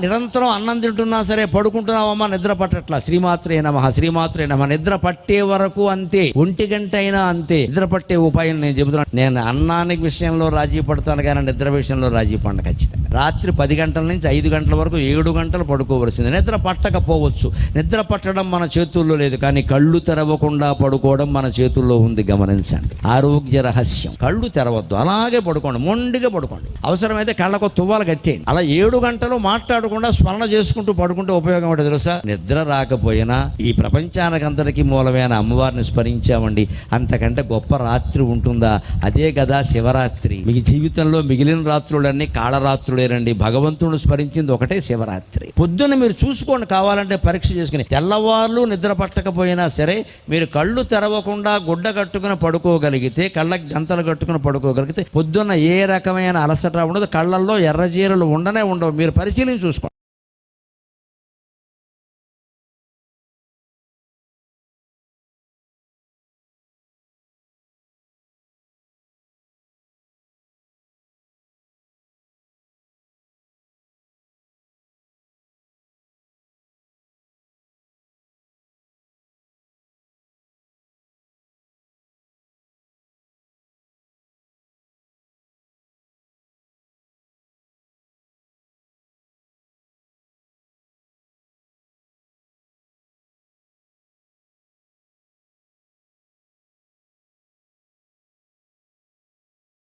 నిరంతరం అన్నం తింటున్నా సరే పడుకుంటున్నావమ్మా, నిద్ర పట్టట్లా, శ్రీమాత్రే నమః శ్రీమాత్రే నమః. నిద్ర పట్టే వరకు అంతే, 1 గంట అయినా అంతే. నిద్ర పట్టే ఉపాయం నేను చెబుతున్నాను. నేను అన్నానికి విషయంలో రాజీ పడతాను కానీ నిద్ర విషయంలో రాజీ పడను ఖచ్చితంగా. రాత్రి 10 గంటల నుంచి 5 గంటల వరకు 7 గంటలు పడుకోవలసింది. నిద్ర పట్టకపోవచ్చు, నిద్ర పట్టడం మన చేతుల్లో లేదు, కానీ కళ్ళు తెరవకుండా పడుకోవడం మన చేతుల్లో ఉంది. గమనించండి, ఆరోగ్య రహస్యం. కళ్ళు తెరవద్దు, అలాగే పడుకోండి, మొండిగా పడుకోండి. అవసరమైతే కళ్ళకు తువ్వాలు కట్టేయండి. అలా 7 గంటలు మాట్లాడకుండా స్మరణ చేసుకుంటూ పడుకుంటే ఉపయోగం ఏంటో తెలుసా? నిద్ర రాకపోయినా ఈ ప్రపంచానికి అంతటికీ మూలమైన అమ్మవారిని స్మరించామండి, అంతకంటే గొప్ప రాత్రి ఉంటుందా? అదే కదా శివరాత్రి. మీ జీవితంలో మిగిలిన రాత్రులన్నీ కాళరాత్రులేనండి. భగవంతుడు స్మరించింది ఒకటే శివరాత్రి. పొద్దున్న మీరు చూసుకోండి, కావాలంటే పరీక్ష చేసుకుని. తెల్లవార్లు నిద్ర పట్టకపోయినా సరే మీరు కళ్ళు తెరవకుండా గుడ్డ కట్టుకుని పడుకోగలిగితే, కళ్ళకి గంతలు కట్టుకుని పడుకోగలిగితే పొద్దున్న ఏ రకమైన అలసట ఉండదు, కళ్ళల్లో ఎర్రజీరలు ఉండనే ఉండవు. మీరు పరిశీలించి చూసుకోండి.